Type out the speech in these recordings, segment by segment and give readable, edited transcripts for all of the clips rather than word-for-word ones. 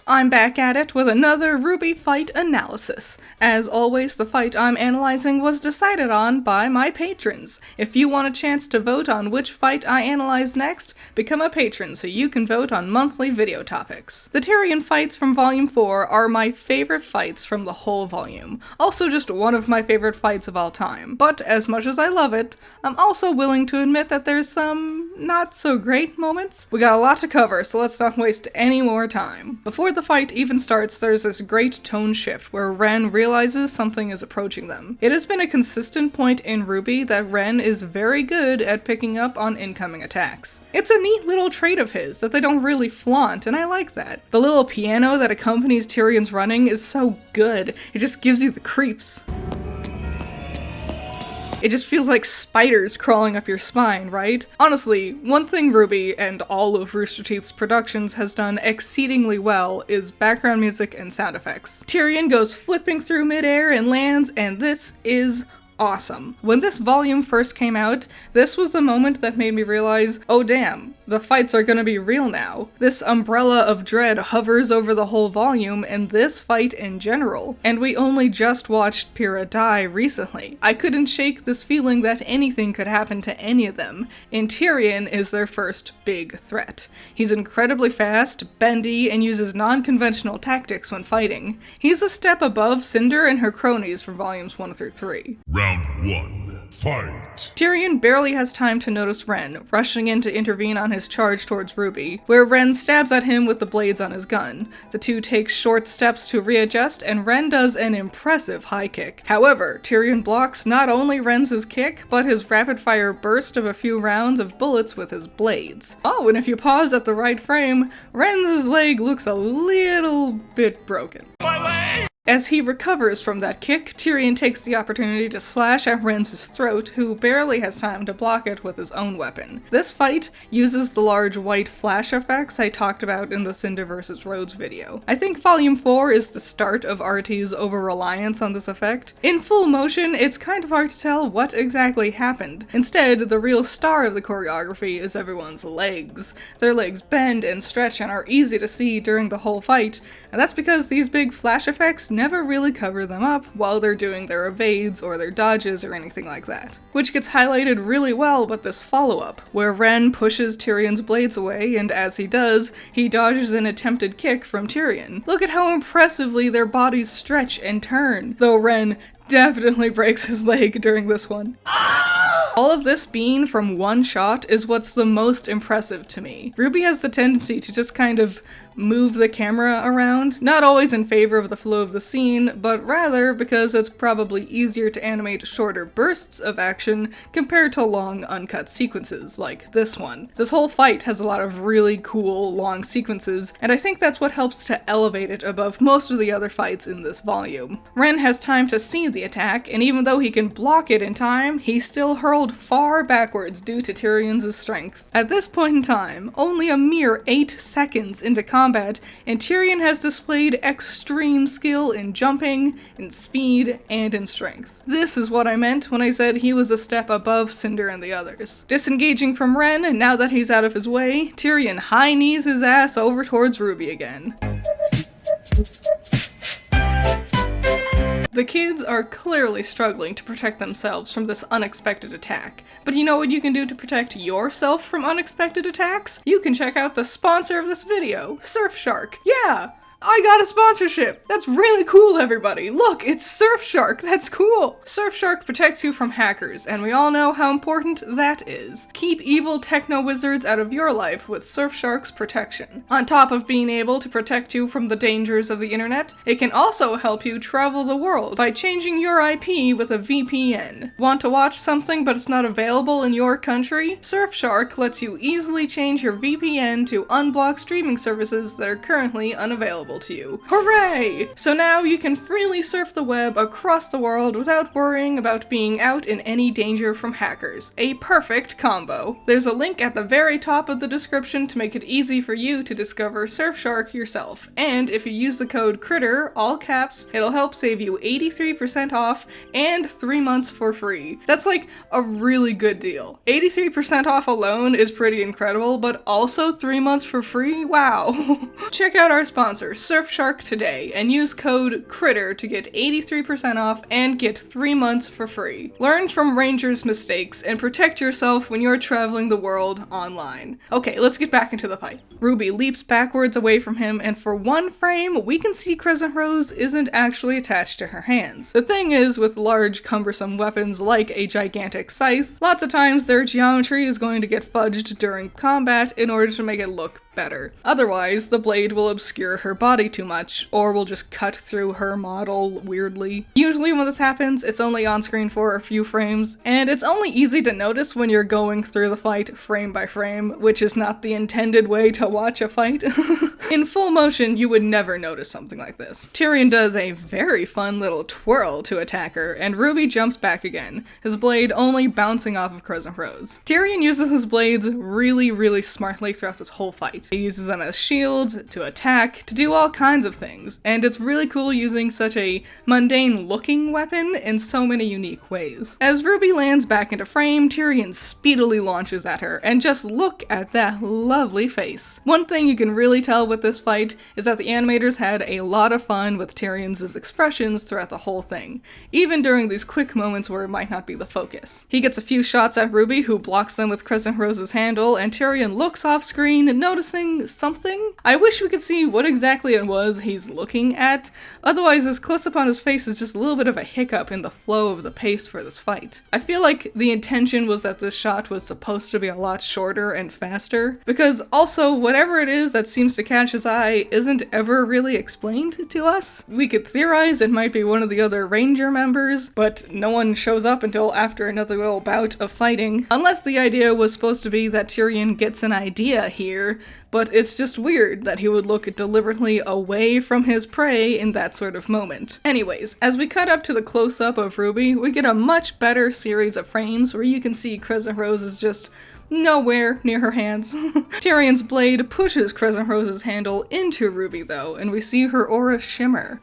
I'm back at it with another RWBY fight analysis. As always, the fight I'm analyzing was decided on by my patrons. If you want a chance to vote on which fight I analyze next, become a patron so you can vote on monthly video topics. The Tyrian fights from Volume 4 are my favorite fights from the whole volume. Also just one of my favorite fights of all time. But as much as I love it, I'm also willing to admit that there's some not so great moments. We got a lot to cover, so let's not waste any more time. Before the fight even starts, there's this great tone shift where Ren realizes something is approaching them. It has been a consistent point in RWBY that Ren is very good at picking up on incoming attacks. It's a neat little trait of his that they don't really flaunt, and I like that. The little piano that accompanies Tyrion's running is so good, it just gives you the creeps. It just feels like spiders crawling up your spine, right? Honestly, one thing RWBY and all of Rooster Teeth's productions has done exceedingly well is background music and sound effects. Tyrion goes flipping through midair and lands, and this is awesome. When this volume first came out, this was the moment that made me realize, oh damn, the fights are gonna be real now. This umbrella of dread hovers over the whole volume and this fight in general, and we only just watched Pyrrha die recently. I couldn't shake this feeling that anything could happen to any of them, and Tyrion is their first big threat. He's incredibly fast, bendy, and uses non-conventional tactics when fighting. He's a step above Cinder and her cronies from volumes 1 through 3. Round 1, fight! Tyrion barely has time to notice Ren, rushing in to intervene on his charge towards RWBY, where Ren stabs at him with the blades on his gun. The two take short steps to readjust, and Ren does an impressive high kick. However, Tyrion blocks not only Ren's kick, but his rapid-fire burst of a few rounds of bullets with his blades. Oh, and if you pause at the right frame, Ren's leg looks a little bit broken. My leg! As he recovers from that kick, Tyrion takes the opportunity to slash at Ren's throat, who barely has time to block it with his own weapon. This fight uses the large white flash effects I talked about in the Cinder vs. Rhodes video. I think Volume 4 is the start of RT's over-reliance on this effect. In full motion, it's kind of hard to tell what exactly happened. Instead, the real star of the choreography is everyone's legs. Their legs bend and stretch and are easy to see during the whole fight, and that's because these big flash effects never really cover them up while they're doing their evades or their dodges or anything like that. Which gets highlighted really well with this follow-up, where Ren pushes Tyrion's blades away, and as he does, he dodges an attempted kick from Tyrion. Look at how impressively their bodies stretch and turn, though Ren definitely breaks his leg during this one. All of this being from one shot is what's the most impressive to me. RWBY has the tendency to just kind of move the camera around, not always in favor of the flow of the scene, but rather because it's probably easier to animate shorter bursts of action compared to long uncut sequences like this one. This whole fight has a lot of really cool long sequences, and I think that's what helps to elevate it above most of the other fights in this volume. Ren has time to see the attack, and even though he can block it in time, he's still hurled far backwards due to Tyrion's strength. At this point in time, only a mere 8 seconds into combat, and Tyrion has displayed extreme skill in jumping, in speed, and in strength. This is what I meant when I said he was a step above Cinder and the others. Disengaging from Ren, now that he's out of his way, Tyrion high knees his ass over towards RWBY again. The kids are clearly struggling to protect themselves from this unexpected attack. But you know what you can do to protect yourself from unexpected attacks? You can check out the sponsor of this video, Surfshark. Yeah! I got a sponsorship! That's really cool, everybody! Look, it's Surfshark! That's cool! Surfshark protects you from hackers, and we all know how important that is. Keep evil techno-wizards out of your life with Surfshark's protection. On top of being able to protect you from the dangers of the internet, it can also help you travel the world by changing your IP with a VPN. Want to watch something but it's not available in your country? Surfshark lets you easily change your VPN to unblock streaming services that are currently unavailable to you. Hooray! So now you can freely surf the web across the world without worrying about being out in any danger from hackers. A perfect combo. There's a link at the very top of the description to make it easy for you to discover Surfshark yourself. And if you use the code CRITTER, all caps, it'll help save you 83% off and 3 months for free. That's like a really good deal. 83% off alone is pretty incredible, but also 3 months for free? Wow. Check out our sponsor, Surfshark today and use code CRITTER to get 83% off and get 3 months for free. Learn from Ranger's mistakes and protect yourself when you're traveling the world online. Okay, let's get back into the fight. RWBY leaps backwards away from him, and for one frame, we can see Crescent Rose isn't actually attached to her hands. The thing is, with large, cumbersome weapons like a gigantic scythe, lots of times their geometry is going to get fudged during combat in order to make it look better. Otherwise, the blade will obscure her body too much, or will just cut through her model weirdly. Usually when this happens, it's only on screen for a few frames, and it's only easy to notice when you're going through the fight frame by frame, which is not the intended way to watch a fight. In full motion, you would never notice something like this. Tyrian does a very fun little twirl to attack her, and RWBY jumps back again, his blade only bouncing off of Crescent Rose. Tyrian uses his blades really smartly throughout this whole fight. He uses them as shields, to attack, to do all kinds of things, and it's really cool using such a mundane-looking weapon in so many unique ways. As RWBY lands back into frame, Tyrian speedily launches at her, and just look at that lovely face. One thing you can really tell with this fight is that the animators had a lot of fun with Tyrion's expressions throughout the whole thing, even during these quick moments where it might not be the focus. He gets a few shots at RWBY, who blocks them with Crescent Rose's handle, and Tyrian looks off screen, noticing something. I wish we could see what exactly it was he's looking at, otherwise his close-up on his face is just a little bit of a hiccup in the flow of the pace for this fight. I feel like the intention was that this shot was supposed to be a lot shorter and faster, because also whatever it is that seems to catch his eye isn't ever really explained to us. We could theorize it might be one of the other Ranger members, but no one shows up until after another little bout of fighting, unless the idea was supposed to be that Tyrian gets an idea here, but it's just weird that he would look deliberately away from his prey in that sort of moment. Anyways, as we cut up to the close-up of RWBY, we get a much better series of frames where you can see Crescent Rose is just nowhere near her hands. Tyrion's blade pushes Crescent Rose's handle into RWBY though, and we see her aura shimmer.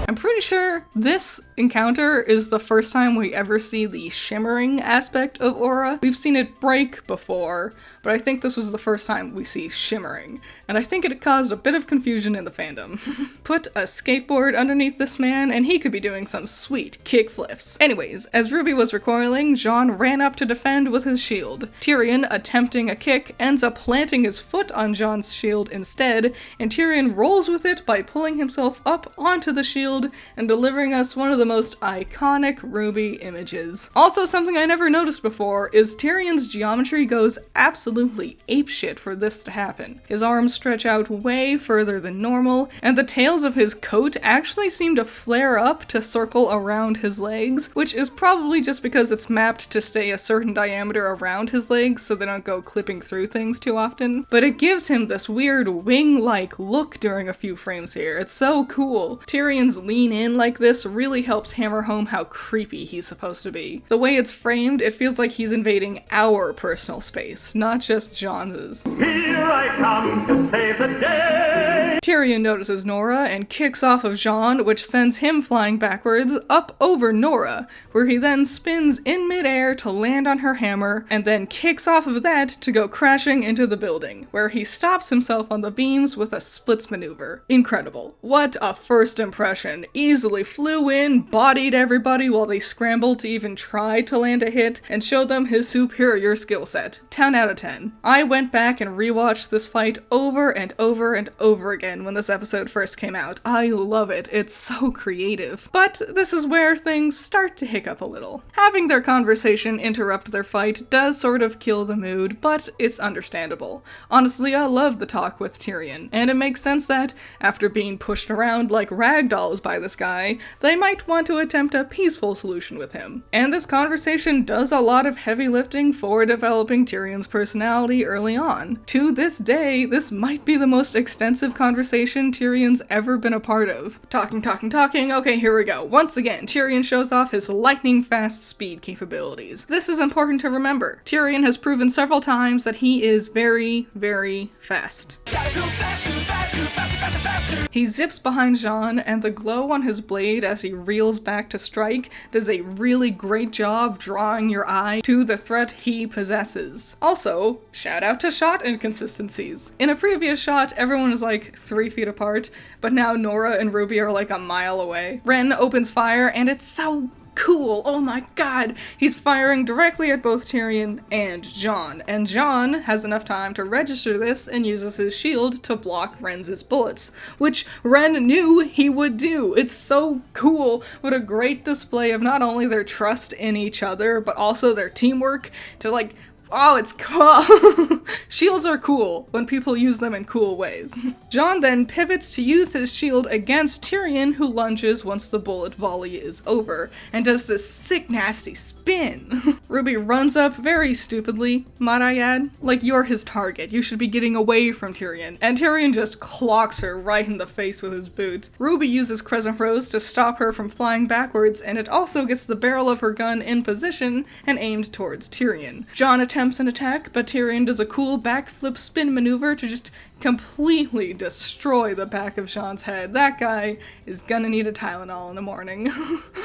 I'm pretty sure this encounter is the first time we ever see the shimmering aspect of aura. We've seen it break before, but I think this was the first time we see shimmering, and I think it caused a bit of confusion in the fandom. Put a skateboard underneath this man, and he could be doing some sweet kickflips. Anyways, as RWBY was recoiling, Jon ran up to defend with his shield. Tyrion, attempting a kick, ends up planting his foot on Jon's shield instead, and Tyrion rolls with it by pulling himself up onto the shield and delivering us one of the most iconic RWBY images. Also, something I never noticed before is Tyrion's geometry goes absolutely apeshit for this to happen. His arms stretch out way further than normal, and the tails of his coat actually seem to flare up to circle around his legs, which is probably just because it's mapped to stay a certain diameter around his legs so they don't go clipping through things too often. But it gives him this weird wing-like look during a few frames here. It's so cool. Tyrion's lean in like this really helps hammer home how creepy he's supposed to be. The way it's framed, it feels like he's invading our personal space, not just Jon's. Here I come to save the day! Tyrion notices Nora and kicks off of Jon, which sends him flying backwards up over Nora, where he then spins in midair to land on her hammer, and then kicks off of that to go crashing into the building, where he stops himself on the beams with a splits maneuver. Incredible. What a first impression. Easily flew in, bodied everybody while they scrambled to even try to land a hit, and showed them his superior skill set. 10 out of 10. I went back and rewatched this fight over and over and over again when this episode first came out. I love it. It's so creative. But this is where things start to hiccup a little. Having their conversation interrupt their fight does sort of kill the mood, but it's understandable. Honestly, I love the talk with Tyrion, and it makes sense that, after being pushed around like ragdolls by this guy, they might want to attempt a peaceful solution with him. And this conversation does a lot of heavy lifting for developing Tyrion's personality early on. To this day, this might be the most extensive conversation Tyrion's ever been a part of. Talking, okay, here we go. Once again, Tyrion shows off his lightning-fast speed capabilities. This is important to remember. Tyrion has proven several times that he is very, very fast. Gotta go faster, faster. He zips behind Jean, and the glow on his blade as he reels back to strike does a really great job drawing your eye to the threat he possesses. Also, shout out to shot inconsistencies. In a previous shot, everyone was like 3 feet apart, but now Nora and Ruby are like a mile away. Ren opens fire, and it's so cool. Oh my god. He's firing directly at both Tyrian and Jon, and Jon has enough time to register this and uses his shield to block Ren's bullets, which Ren knew he would do. It's so cool. What a great display of not only their trust in each other, but also their teamwork to like, oh, it's cool. Shields are cool when people use them in cool ways. Jon then pivots to use his shield against Tyrian, who lunges once the bullet volley is over, and does this sick nasty spin. Ruby runs up very stupidly, might I add. Like, you're his target. You should be getting away from Tyrian. And Tyrian just clocks her right in the face with his boot. Ruby uses Crescent Rose to stop her from flying backwards, and it also gets the barrel of her gun in position and aimed towards Tyrian. Jon attempts an attack, but Tyrian does a cool backflip spin maneuver to just completely destroy the back of Jon's head. That guy is gonna need a Tylenol in the morning.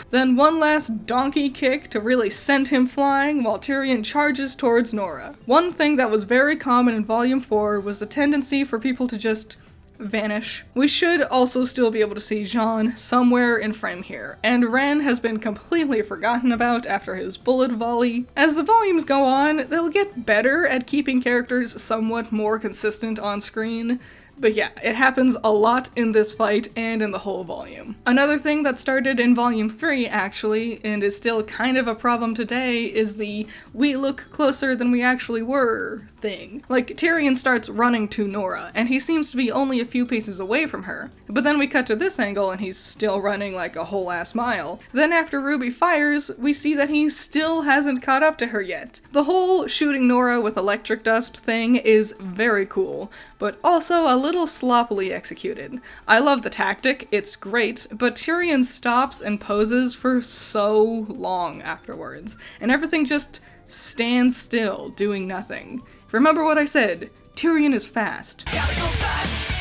Then one last donkey kick to really send him flying while Tyrian charges towards Nora. One thing that was very common in Volume 4 was the tendency for people to just vanish. We should also still be able to see Jon somewhere in frame here, and Ren has been completely forgotten about after his bullet volley. As the volumes go on, they'll get better at keeping characters somewhat more consistent on screen. But yeah, it happens a lot in this fight and in the whole volume. Another thing that started in Volume 3, actually, and is still kind of a problem today, is the "we look closer than we actually were" thing. Like, Tyrian starts running to Nora, and he seems to be only a few paces away from her. But then we cut to this angle, and he's still running like a whole ass mile. Then after Ruby fires, we see that he still hasn't caught up to her yet. The whole shooting Nora with electric dust thing is very cool, but also a little sloppily executed. I love the tactic, it's great, but Tyrian stops and poses for so long afterwards, and everything just stands still, doing nothing. Remember what I said, Tyrian is fast.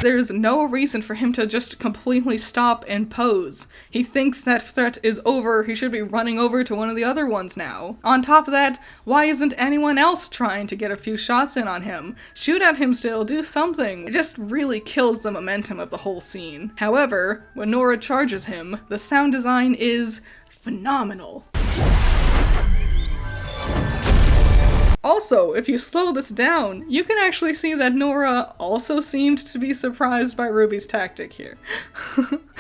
There's no reason for him to just completely stop and pose. He thinks that threat is over, he should be running over to one of the other ones now. On top of that, why isn't anyone else trying to get a few shots in on him? Shoot at him still, do something. It just really kills the momentum of the whole scene. However, when Nora charges him, the sound design is phenomenal. Also, if you slow this down, you can actually see that Nora also seemed to be surprised by Ruby's tactic here.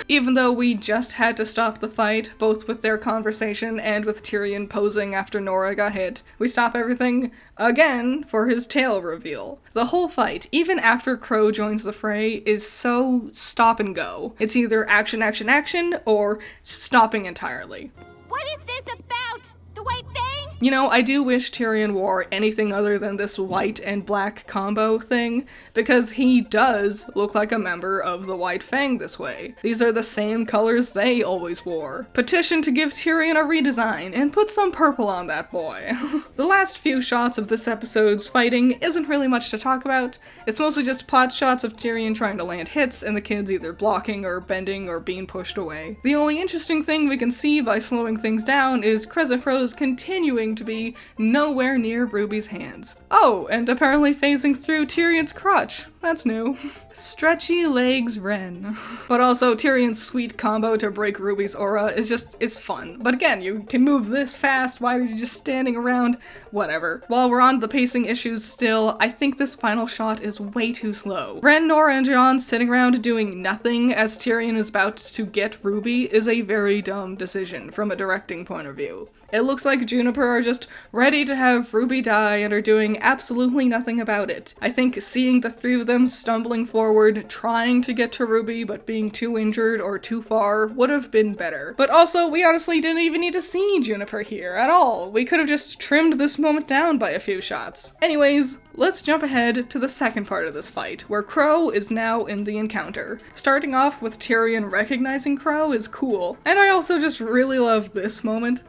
Even though we just had to stop the fight, both with their conversation and with Tyrian posing after Nora got hit, we stop everything again for his tail reveal. The whole fight, even after Qrow joins the fray, is so stop and go. It's either action, action, action, or stopping entirely. What is this about? The White Fang? You know, I do wish Tyrian wore anything other than this white and black combo thing, because he does look like a member of the White Fang this way. These are the same colors they always wore. Petition to give Tyrian a redesign, and put some purple on that boy. The last few shots of this episode's fighting isn't really much to talk about. It's mostly just pot shots of Tyrian trying to land hits, and the kids either blocking or bending or being pushed away. The only interesting thing we can see by slowing things down is Crescent Rose continuing to be nowhere near Ruby's hands. Oh, and apparently phasing through Tyrion's crotch. That's new. Stretchy legs Ren. But also, Tyrion's sweet combo to break Ruby's aura is fun. But again, you can move this fast, why are you just standing around? Whatever. While we're on the pacing issues still, I think this final shot is way too slow. Ren, Nora, and Jon sitting around doing nothing as Tyrion is about to get Ruby is a very dumb decision from a directing point of view. It looks like Juniper are just ready to have Ruby die and are doing absolutely nothing about it. I think seeing the three of them stumbling forward, trying to get to Ruby but being too injured or too far would have been better. But also, we honestly didn't even need to see Juniper here at all. We could have just trimmed this moment down by a few shots. Anyways, let's jump ahead to the second part of this fight, where Qrow is now in the encounter. Starting off with Tyrion recognizing Qrow is cool, and I also just really love this moment.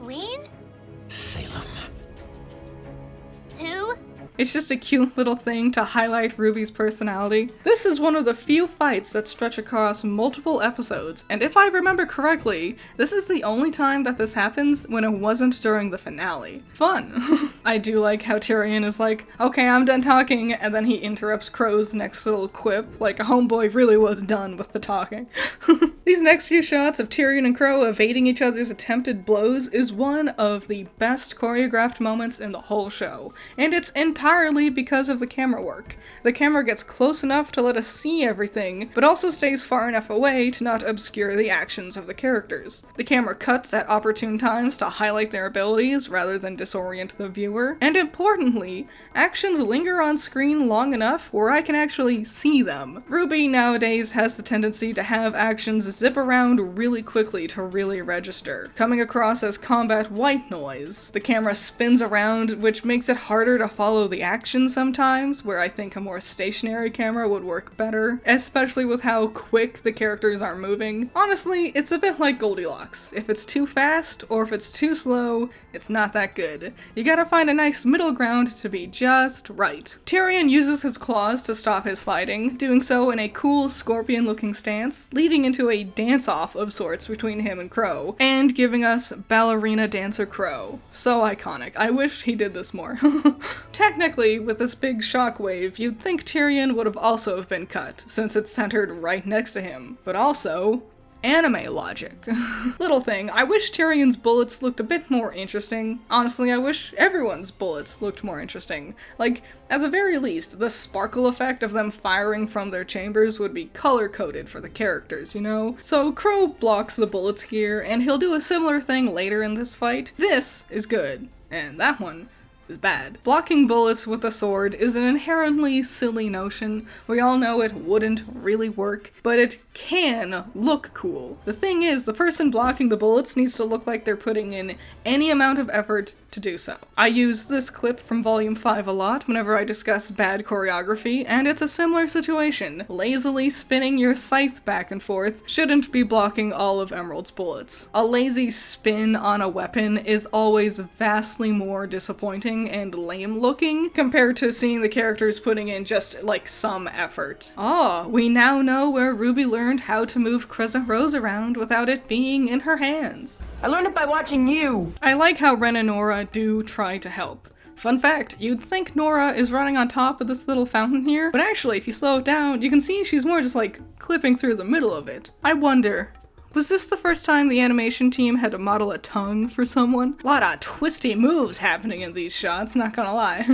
Queen? Salem. Who? It's just a cute little thing to highlight RWBY's personality. This is one of the few fights that stretch across multiple episodes, and if I remember correctly, this is the only time that this happens when it wasn't during the finale. Fun! I do like how Tyrian is like, okay, I'm done talking, and then he interrupts Qrow's next little quip, like a homeboy really was done with the talking. These next few shots of Tyrian and Qrow evading each other's attempted blows is one of the best choreographed moments in the whole show, and it's entirely because of the camera work. The camera gets close enough to let us see everything, but also stays far enough away to not obscure the actions of the characters. The camera cuts at opportune times to highlight their abilities rather than disorient the viewer, and importantly, actions linger on screen long enough where I can actually see them. RWBY nowadays has the tendency to have actions zip around really quickly to really register, coming across as combat white noise. The camera spins around, which makes it harder to follow the action sometimes, where I think a more stationary camera would work better, especially with how quick the characters are moving. Honestly, it's a bit like Goldilocks. If it's too fast, or if it's too slow, it's not that good. You gotta find a nice middle ground to be just right. Tyrian uses his claws to stop his sliding, doing so in a cool scorpion-looking stance, leading into a dance-off of sorts between him and Qrow, and giving us ballerina dancer Qrow. So iconic. I wish he did this more. Technically, with this big shockwave, you'd think Tyrian would have also been cut, since it's centered right next to him. But also, anime logic. Little thing, I wish Tyrion's bullets looked a bit more interesting. Honestly, I wish everyone's bullets looked more interesting. Like, at the very least, the sparkle effect of them firing from their chambers would be color-coded for the characters, you know? So Qrow blocks the bullets here, and he'll do a similar thing later in this fight. This is good, and that one is bad. Blocking bullets with a sword is an inherently silly notion. We all know it wouldn't really work, but it can look cool. The thing is, the person blocking the bullets needs to look like they're putting in any amount of effort to do so. I use this clip from Volume 5 a lot whenever I discuss bad choreography, and it's a similar situation. Lazily spinning your scythe back and forth shouldn't be blocking all of Emerald's bullets. A lazy spin on a weapon is always vastly more disappointing and lame looking compared to seeing the characters putting in just like some effort. We now know where RWBY learned how to move Crescent Rose around without it being in her hands. I learned it by watching you! I like how Ren and Nora do try to help. Fun fact, you'd think Nora is running on top of this little fountain here, but actually if you slow it down, you can see she's more just like clipping through the middle of it. I wonder, was this the first time the animation team had to model a tongue for someone? A lot of twisty moves happening in these shots, not gonna lie.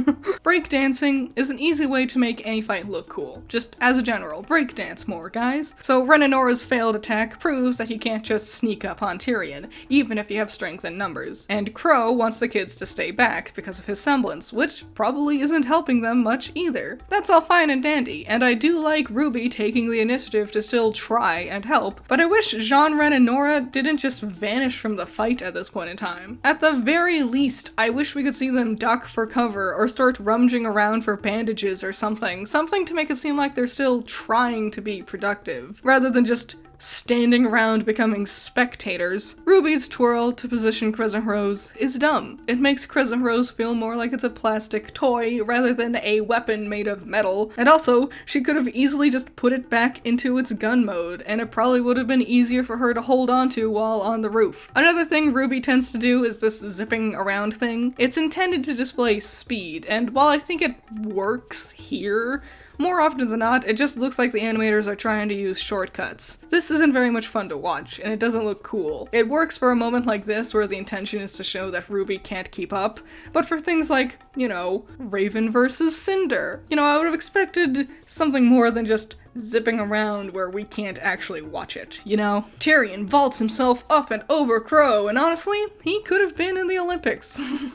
Breakdancing is an easy way to make any fight look cool. Just as a general, breakdance more, guys. So Ren and Nora's failed attack proves that you can't just sneak up on Tyrian, even if you have strength in numbers. And Qrow wants the kids to stay back because of his semblance, which probably isn't helping them much either. That's all fine and dandy, and I do like RWBY taking the initiative to still try and help, but I wish Jean, Ren, and Nora didn't just vanish from the fight at this point in time. At the very least, I wish we could see them duck for cover or start rummaging around for bandages or something to make it seem like they're still trying to be productive, rather than just standing around becoming spectators. RWBY's twirl to position Crescent Rose is dumb. It makes Crescent Rose feel more like it's a plastic toy rather than a weapon made of metal, and also, she could have easily just put it back into its gun mode, and it probably would have been easier for her to hold onto while on the roof. Another thing RWBY tends to do is this zipping around thing. It's intended to display speed, and while I think it works here, more often than not, it just looks like the animators are trying to use shortcuts. This isn't very much fun to watch, and it doesn't look cool. It works for a moment like this where the intention is to show that RWBY can't keep up, but for things like, you know, Raven versus Cinder, you know, I would have expected something more than just zipping around where we can't actually watch it, you know? Tyrian vaults himself up and over Qrow, and honestly, he could have been in the Olympics.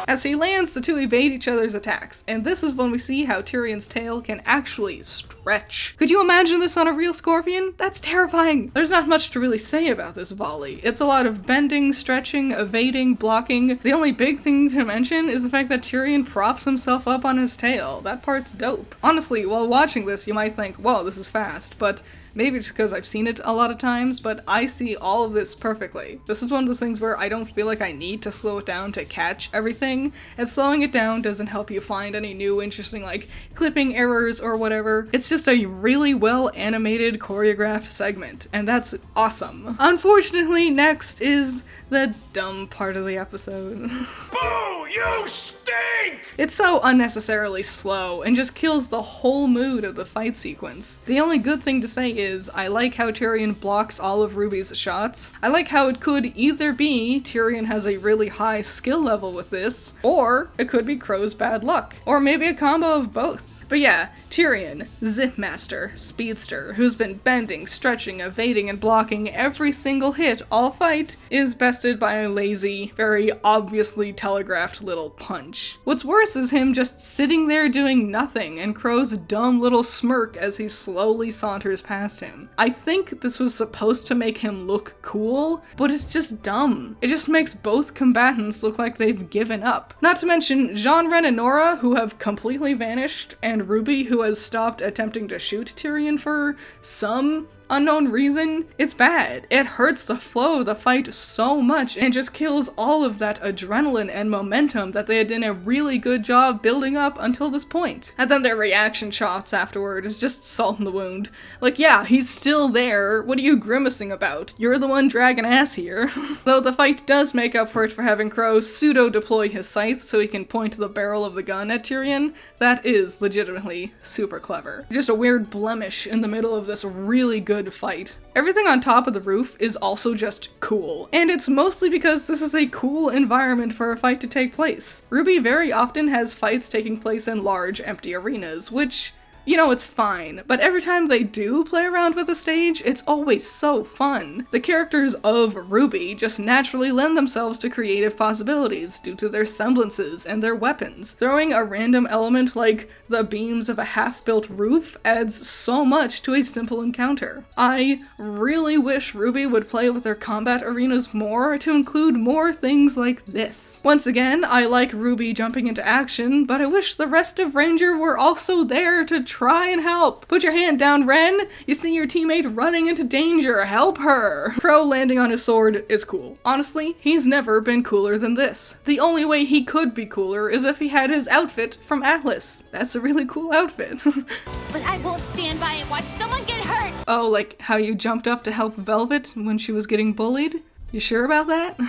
As he lands, the two evade each other's attacks, and this is when we see how Tyrion's tail can actually stretch. Could you imagine this on a real scorpion? That's terrifying! There's not much to really say about this volley. It's a lot of bending, stretching, evading, blocking. The only big thing to mention is the fact that Tyrion props himself up on his tail. That part's dope. Honestly, while watching this, you might think, whoa, this is fast, but Maybe it's because I've seen it a lot of times, but I see all of this perfectly. This is one of those things where I don't feel like I need to slow it down to catch everything, and slowing it down doesn't help you find any new interesting, like, clipping errors or whatever. It's just a really well animated, choreographed segment, and that's awesome. Unfortunately, next is the dumb part of the episode. Boo! You stink! It's so unnecessarily slow and just kills the whole mood of the fight sequence. The only good thing to say is, I like how Tyrian blocks all of RWBY's shots. I like how it could either be Tyrian has a really high skill level with this, or it could be Qrow's bad luck. Or maybe a combo of both. But yeah, Tyrian, Zipmaster, speedster, who's been bending, stretching, evading, and blocking every single hit all fight, is bested by a lazy, very obviously telegraphed little punch. What's worse is him just sitting there doing nothing, and Qrow's dumb little smirk as he slowly saunters past him. I think this was supposed to make him look cool, but it's just dumb. It just makes both combatants look like they've given up. Not to mention Jean Ren and Nora, who have completely vanished, and RWBY, who has stopped attempting to shoot Tyrian for some unknown reason. It's bad. It hurts the flow of the fight so much and just kills all of that adrenaline and momentum that they had done a really good job building up until this point. And then their reaction shots afterward is just salt in the wound. Like, yeah, he's still there. What are you grimacing about? You're the one dragging ass here. Though the fight does make up for it for having Qrow pseudo-deploy his scythe so he can point the barrel of the gun at Tyrian. That is legitimately super clever. Just a weird blemish in the middle of this really good fight. Everything on top of the roof is also just cool, and it's mostly because this is a cool environment for a fight to take place. RWBY very often has fights taking place in large, empty arenas, which, you know, it's fine, but every time they do play around with the stage, it's always so fun. The characters of RWBY just naturally lend themselves to creative possibilities due to their semblances and their weapons. Throwing a random element like the beams of a half-built roof adds so much to a simple encounter. I really wish RWBY would play with their combat arenas more to include more things like this. Once again, I like RWBY jumping into action, but I wish the rest of Ranger were also there to try and help. Put your hand down, Ren! You see your teammate running into danger, help her! Qrow landing on his sword is cool. Honestly, he's never been cooler than this. The only way he could be cooler is if he had his outfit from Atlas. That's a really cool outfit. But I won't stand by and watch someone get hurt! Oh, like how you jumped up to help Velvet when she was getting bullied? You sure about that?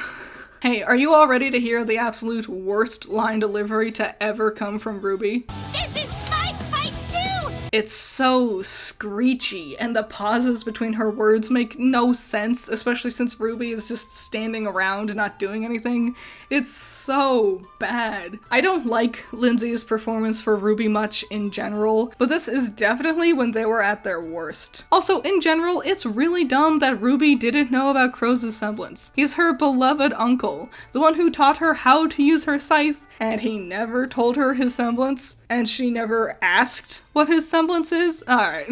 Hey, are you all ready to hear the absolute worst line delivery to ever come from RWBY? This is my fight too! It's so screechy, and the pauses between her words make no sense, especially since RWBY is just standing around and not doing anything. It's so bad. I don't like Lindsay's performance for RWBY much in general, but this is definitely when they were at their worst. Also, in general, it's really dumb that RWBY didn't know about Qrow's semblance. He's her beloved uncle, the one who taught her how to use her scythe, and he never told her his semblance, and she never asked what his semblance is? Alright.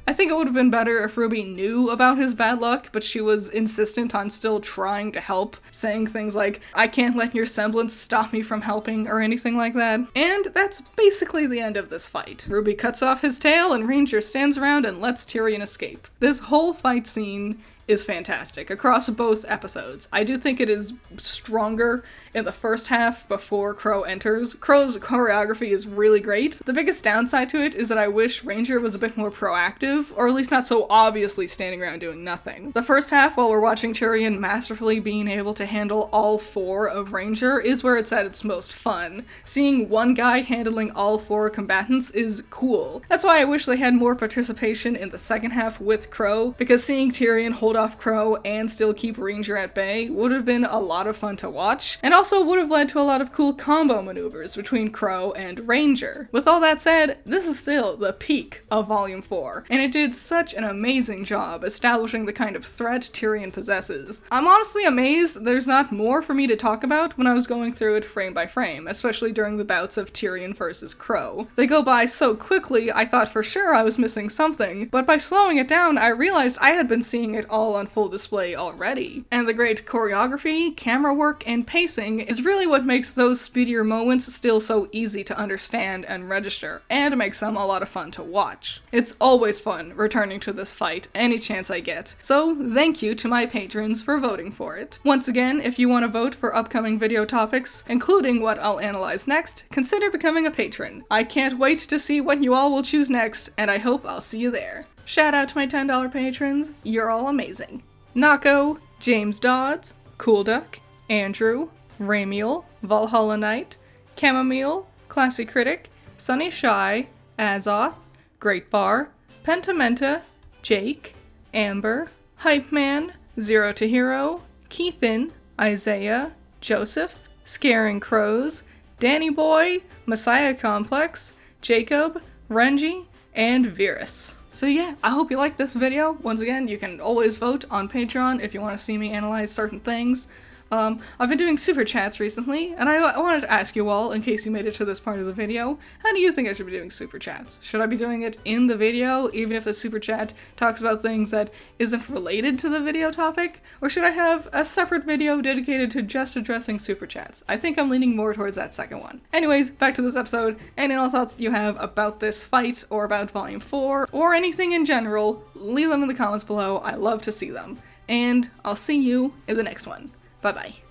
I think it would have been better if RWBY knew about his bad luck, but she was insistent on still trying to help, saying things like, I can't let your semblance stop me from helping, or anything like that. And that's basically the end of this fight. RWBY cuts off his tail, and Ranger stands around and lets Tyrian escape. This whole fight scene is fantastic across both episodes. I do think it is stronger in the first half before Qrow enters. Qrow's choreography is really great. The biggest downside to it is that I wish Ranger was a bit more proactive, or at least not so obviously standing around doing nothing. The first half, while we're watching Tyrian masterfully being able to handle all four of Ranger, is where it's at its most fun. Seeing one guy handling all four combatants is cool. That's why I wish they had more participation in the second half with Qrow, because seeing Tyrian hold off Qrow and still keep Ranger at bay would have been a lot of fun to watch, and also would have led to a lot of cool combo maneuvers between Qrow and Ranger. With all that said, this is still the peak of Volume 4, and it did such an amazing job establishing the kind of threat Tyrian possesses. I'm honestly amazed there's not more for me to talk about when I was going through it frame by frame, especially during the bouts of Tyrian versus Qrow. They go by so quickly I thought for sure I was missing something, but by slowing it down I realized I had been seeing it all all on full display already. And the great choreography, camera work, and pacing is really what makes those speedier moments still so easy to understand and register, and makes them a lot of fun to watch. It's always fun returning to this fight any chance I get, so thank you to my patrons for voting for it. Once again, if you want to vote for upcoming video topics, including what I'll analyze next, consider becoming a patron. I can't wait to see what you all will choose next, and I hope I'll see you there. Shout out to my $10 patrons, you're all amazing. Nako, James Dodds, Cool Duck, Andrew, Ramiel, Valhalla Knight, Chamomile, Classy Critic, Sunny Shy, Azoth, Great Bar, Pentamenta, Jake, Amber, Hype Man, Zero to Hero, Keithan, Isaiah, Joseph, Scaring Crows, Danny Boy, Messiah Complex, Jacob, Renji, and Virus. So yeah, I hope you liked this video. Once again, you can always vote on Patreon if you want to see me analyze certain things. I've been doing super chats recently, and I wanted to ask you all, in case you made it to this part of the video, how do you think I should be doing super chats? Should I be doing it in the video, even if the super chat talks about things that isn't related to the video topic? Or should I have a separate video dedicated to just addressing super chats? I think I'm leaning more towards that second one. Anyways, back to this episode. Any all thoughts you have about this fight, or about Volume 4, or anything in general, leave them in the comments below. I love to see them. And I'll see you in the next one. Bye-bye.